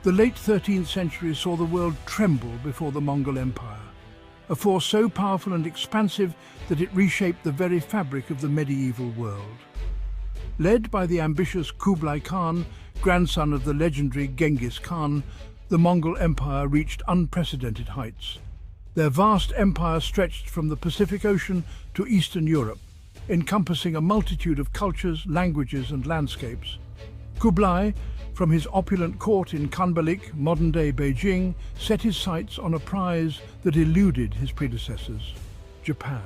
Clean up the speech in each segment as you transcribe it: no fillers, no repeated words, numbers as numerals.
The late 13th century saw the world tremble before the Mongol Empire, a force so powerful and expansive that it reshaped the very fabric of the medieval world. Led by the ambitious Kublai Khan, grandson of the legendary Genghis Khan, the Mongol Empire reached unprecedented heights. Their vast empire stretched from the Pacific Ocean to Eastern Europe, encompassing a multitude of cultures, languages and landscapes. Kublai, from his opulent court in Khanbalik, modern-day Beijing, set his sights on a prize that eluded his predecessors, Japan.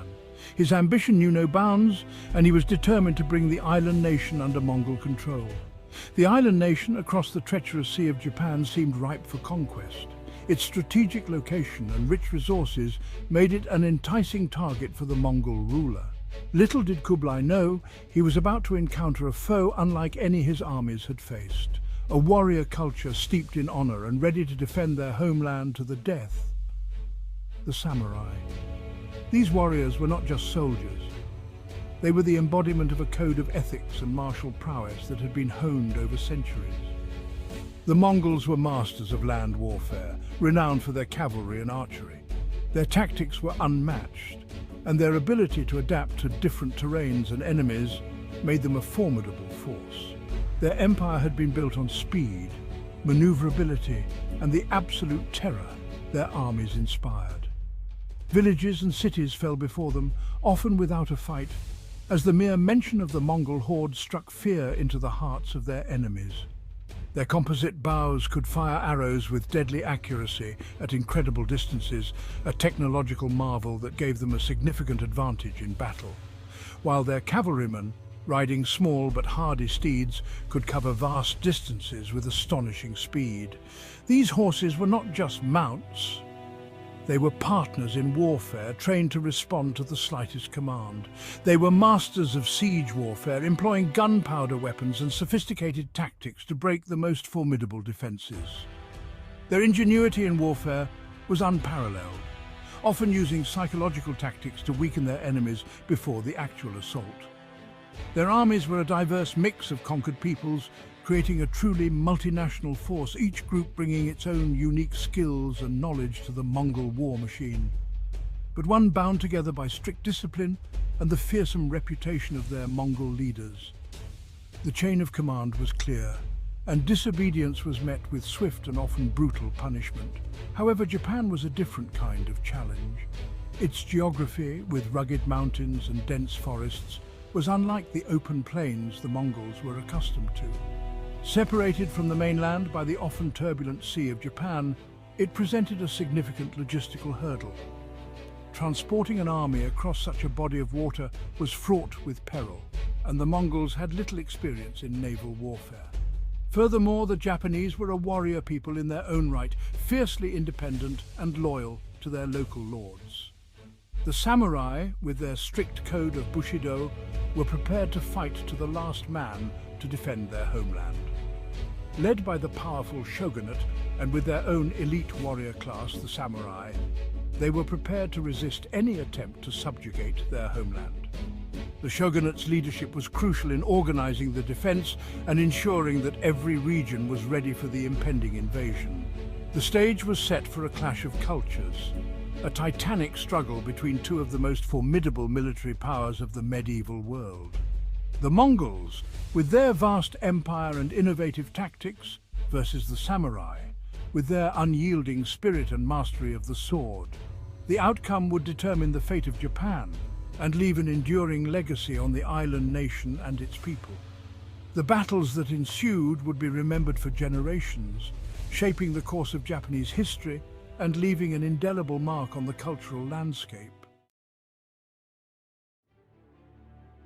His ambition knew no bounds, and he was determined to bring the island nation under Mongol control. The island nation across the treacherous Sea of Japan seemed ripe for conquest. Its strategic location and rich resources made it an enticing target for the Mongol ruler. Little did Kublai know, he was about to encounter a foe unlike any his armies had faced. A warrior culture steeped in honor and ready to defend their homeland to the death. The samurai. These warriors were not just soldiers. They were the embodiment of a code of ethics and martial prowess that had been honed over centuries. The Mongols were masters of land warfare, renowned for their cavalry and archery. Their tactics were unmatched, and their ability to adapt to different terrains and enemies made them a formidable force. Their empire had been built on speed, maneuverability, and the absolute terror their armies inspired. Villages and cities fell before them, often without a fight, as the mere mention of the Mongol horde struck fear into the hearts of their enemies. Their composite bows could fire arrows with deadly accuracy at incredible distances, a technological marvel that gave them a significant advantage in battle. While their cavalrymen, riding small but hardy steeds, could cover vast distances with astonishing speed. These horses were not just mounts. They were partners in warfare, trained to respond to the slightest command. They were masters of siege warfare, employing gunpowder weapons and sophisticated tactics to break the most formidable defenses. Their ingenuity in warfare was unparalleled, often using psychological tactics to weaken their enemies before the actual assault. Their armies were a diverse mix of conquered peoples, creating a truly multinational force, each group bringing its own unique skills and knowledge to the Mongol war machine. But one bound together by strict discipline and the fearsome reputation of their Mongol leaders. The chain of command was clear, and disobedience was met with swift and often brutal punishment. However, Japan was a different kind of challenge. Its geography, with rugged mountains and dense forests, was unlike the open plains the Mongols were accustomed to. Separated from the mainland by the often turbulent Sea of Japan, it presented a significant logistical hurdle. Transporting an army across such a body of water was fraught with peril, and the Mongols had little experience in naval warfare. Furthermore, the Japanese were a warrior people in their own right, fiercely independent and loyal to their local lords. The samurai, with their strict code of Bushido, were prepared to fight to the last man to defend their homeland. Led by the powerful shogunate and with their own elite warrior class, the samurai, they were prepared to resist any attempt to subjugate their homeland. The shogunate's leadership was crucial in organizing the defense and ensuring that every region was ready for the impending invasion. The stage was set for a clash of cultures, a titanic struggle between two of the most formidable military powers of the medieval world. The Mongols, with their vast empire and innovative tactics, versus the samurai, with their unyielding spirit and mastery of the sword. The outcome would determine the fate of Japan and leave an enduring legacy on the island nation and its people. The battles that ensued would be remembered for generations, shaping the course of Japanese history and leaving an indelible mark on the cultural landscape.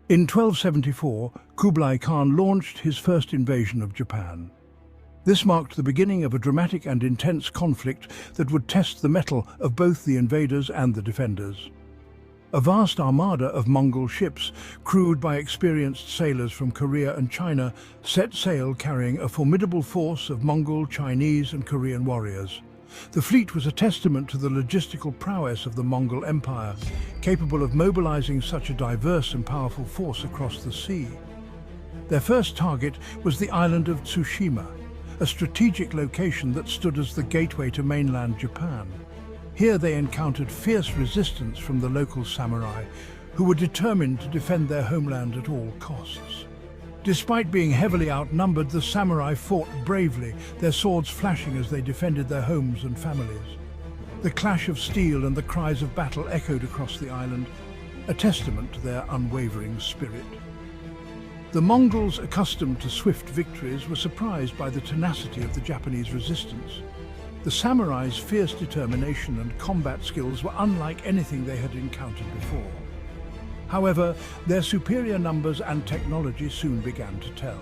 In 1274, Kublai Khan launched his first invasion of Japan. This marked the beginning of a dramatic and intense conflict that would test the mettle of both the invaders and the defenders. A vast armada of Mongol ships, crewed by experienced sailors from Korea and China, set sail carrying a formidable force of Mongol, Chinese and Korean warriors. The fleet was a testament to the logistical prowess of the Mongol Empire, capable of mobilizing such a diverse and powerful force across the sea. Their first target was the island of Tsushima, a strategic location that stood as the gateway to mainland Japan. Here they encountered fierce resistance from the local samurai, who were determined to defend their homeland at all costs. Despite being heavily outnumbered, the samurai fought bravely, their swords flashing as they defended their homes and families. The clash of steel and the cries of battle echoed across the island, a testament to their unwavering spirit. The Mongols, accustomed to swift victories, were surprised by the tenacity of the Japanese resistance. The samurai's fierce determination and combat skills were unlike anything they had encountered before. However, their superior numbers and technology soon began to tell.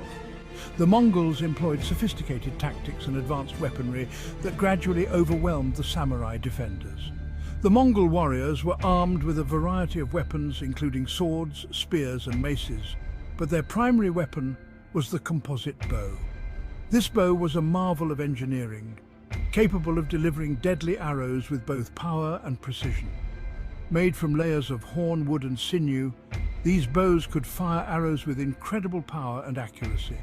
The Mongols employed sophisticated tactics and advanced weaponry that gradually overwhelmed the samurai defenders. The Mongol warriors were armed with a variety of weapons, including swords, spears and maces, but their primary weapon was the composite bow. This bow was a marvel of engineering, capable of delivering deadly arrows with both power and precision. Made from layers of horn, wood and sinew, these bows could fire arrows with incredible power and accuracy.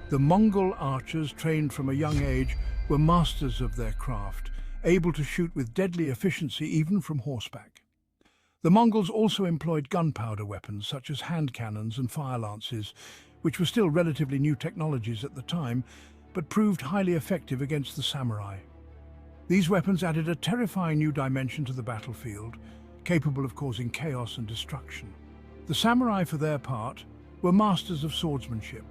The Mongol archers, trained from a young age, were masters of their craft, able to shoot with deadly efficiency even from horseback. The Mongols also employed gunpowder weapons such as hand cannons and fire lances, which were still relatively new technologies at the time, but proved highly effective against the samurai. These weapons added a terrifying new dimension to the battlefield, capable of causing chaos and destruction. The samurai, for their part, were masters of swordsmanship.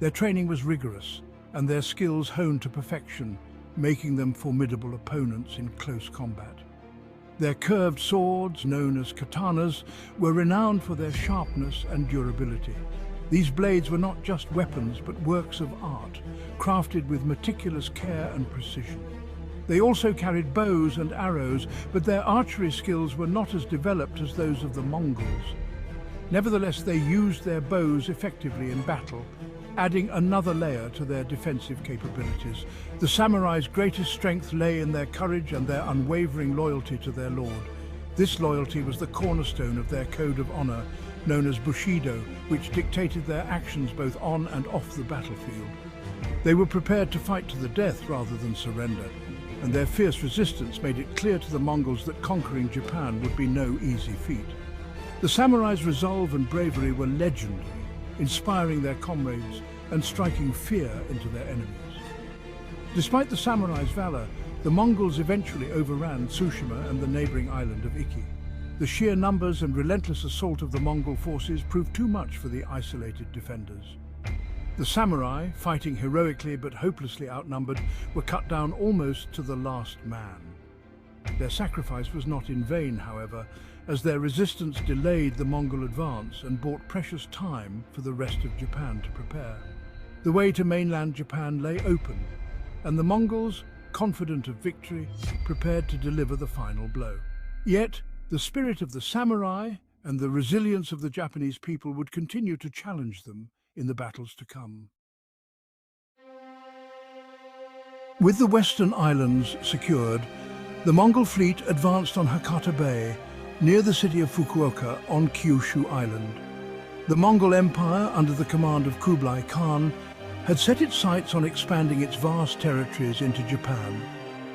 Their training was rigorous, and their skills honed to perfection, making them formidable opponents in close combat. Their curved swords, known as katanas, were renowned for their sharpness and durability. These blades were not just weapons, but works of art, crafted with meticulous care and precision. They also carried bows and arrows, but their archery skills were not as developed as those of the Mongols. Nevertheless, they used their bows effectively in battle, adding another layer to their defensive capabilities. The samurai's greatest strength lay in their courage and their unwavering loyalty to their lord. This loyalty was the cornerstone of their code of honor, known as Bushido, which dictated their actions both on and off the battlefield. They were prepared to fight to the death rather than surrender, and their fierce resistance made it clear to the Mongols that conquering Japan would be no easy feat. The samurai's resolve and bravery were legendary, inspiring their comrades and striking fear into their enemies. Despite the samurai's valor, the Mongols eventually overran Tsushima and the neighboring island of Iki. The sheer numbers and relentless assault of the Mongol forces proved too much for the isolated defenders. The samurai, fighting heroically but hopelessly outnumbered, were cut down almost to the last man. Their sacrifice was not in vain, however, as their resistance delayed the Mongol advance and bought precious time for the rest of Japan to prepare. The way to mainland Japan lay open, and the Mongols, confident of victory, prepared to deliver the final blow. Yet, the spirit of the samurai and the resilience of the Japanese people would continue to challenge them in the battles to come. With the western islands secured, the Mongol fleet advanced on Hakata Bay, near the city of Fukuoka on Kyushu Island. The Mongol Empire, under the command of Kublai Khan, had set its sights on expanding its vast territories into Japan.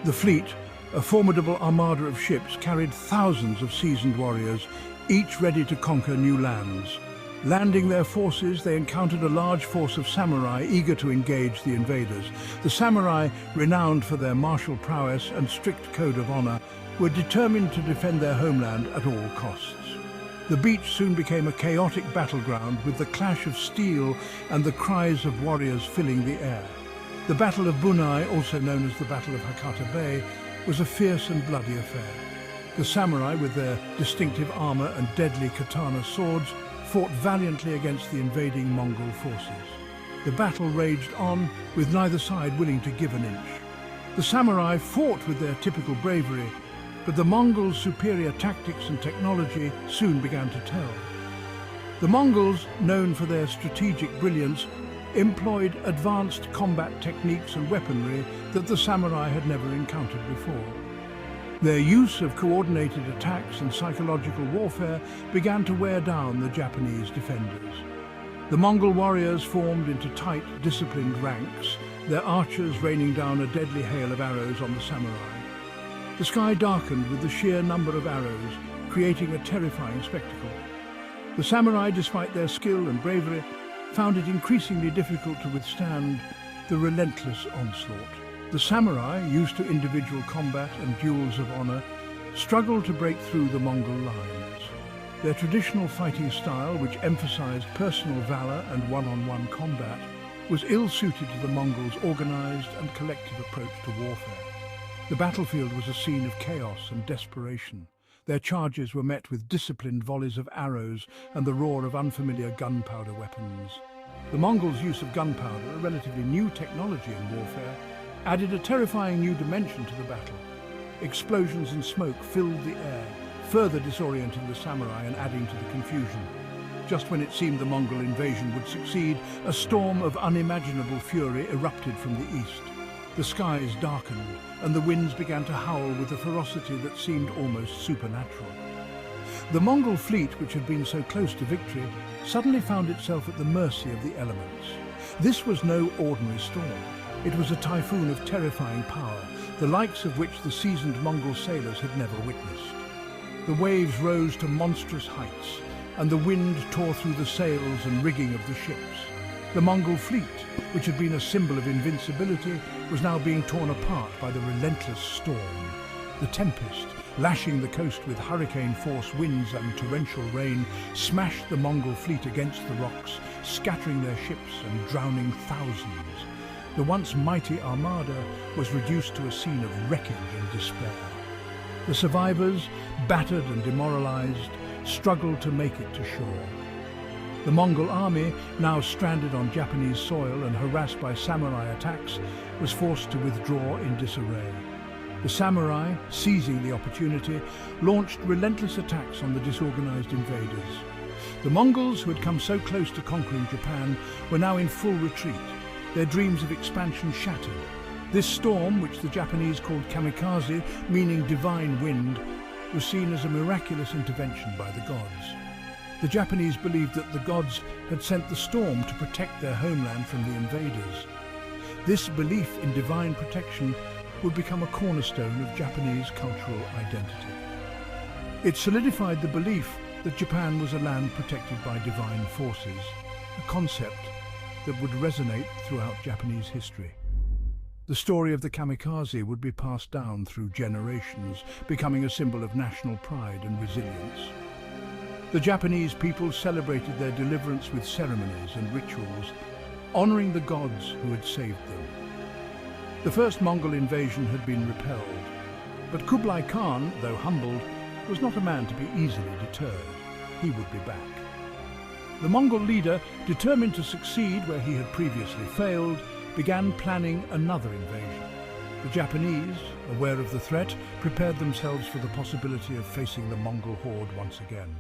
The fleet, a formidable armada of ships, carried thousands of seasoned warriors, each ready to conquer new lands. Landing their forces, they encountered a large force of samurai eager to engage the invaders. The samurai, renowned for their martial prowess and strict code of honor, were determined to defend their homeland at all costs. The beach soon became a chaotic battleground, with the clash of steel and the cries of warriors filling the air. The Battle of Bun'ei, also known as the Battle of Hakata Bay, was a fierce and bloody affair. The samurai, with their distinctive armor and deadly katana swords, fought valiantly against the invading Mongol forces. The battle raged on, with neither side willing to give an inch. The samurai fought with their typical bravery, but the Mongols' superior tactics and technology soon began to tell. The Mongols, known for their strategic brilliance, employed advanced combat techniques and weaponry that the samurai had never encountered before. Their use of coordinated attacks and psychological warfare began to wear down the Japanese defenders. The Mongol warriors formed into tight, disciplined ranks, their archers raining down a deadly hail of arrows on the samurai. The sky darkened with the sheer number of arrows, creating a terrifying spectacle. The samurai, despite their skill and bravery, found it increasingly difficult to withstand the relentless onslaught. The samurai, used to individual combat and duels of honor, struggled to break through the Mongol lines. Their traditional fighting style, which emphasized personal valor and one-on-one combat, was ill-suited to the Mongols' organized and collective approach to warfare. The battlefield was a scene of chaos and desperation. Their charges were met with disciplined volleys of arrows and the roar of unfamiliar gunpowder weapons. The Mongols' use of gunpowder, a relatively new technology in warfare, added a terrifying new dimension to the battle. Explosions and smoke filled the air, further disorienting the samurai and adding to the confusion. Just when it seemed the Mongol invasion would succeed, a storm of unimaginable fury erupted from the east. The skies darkened, and the winds began to howl with a ferocity that seemed almost supernatural. The Mongol fleet, which had been so close to victory, suddenly found itself at the mercy of the elements. This was no ordinary storm. It was a typhoon of terrifying power, the likes of which the seasoned Mongol sailors had never witnessed. The waves rose to monstrous heights, and the wind tore through the sails and rigging of the ships. The Mongol fleet, which had been a symbol of invincibility, was now being torn apart by the relentless storm. The tempest, lashing the coast with hurricane-force winds and torrential rain, smashed the Mongol fleet against the rocks, scattering their ships and drowning thousands. The once mighty armada was reduced to a scene of wreckage and despair. The survivors, battered and demoralized, struggled to make it to shore. The Mongol army, now stranded on Japanese soil and harassed by samurai attacks, was forced to withdraw in disarray. The samurai, seizing the opportunity, launched relentless attacks on the disorganized invaders. The Mongols, who had come so close to conquering Japan, were now in full retreat, their dreams of expansion shattered. This storm, which the Japanese called Kamikaze, meaning divine wind, was seen as a miraculous intervention by the gods. The Japanese believed that the gods had sent the storm to protect their homeland from the invaders. This belief in divine protection would become a cornerstone of Japanese cultural identity. It solidified the belief that Japan was a land protected by divine forces, a concept that would resonate throughout Japanese history. The story of the Kamikaze would be passed down through generations, becoming a symbol of national pride and resilience. The Japanese people celebrated their deliverance with ceremonies and rituals, honoring the gods who had saved them. The first Mongol invasion had been repelled, but Kublai Khan, though humbled, was not a man to be easily deterred. He would be back. The Mongol leader, determined to succeed where he had previously failed, began planning another invasion. The Japanese, aware of the threat, prepared themselves for the possibility of facing the Mongol horde once again.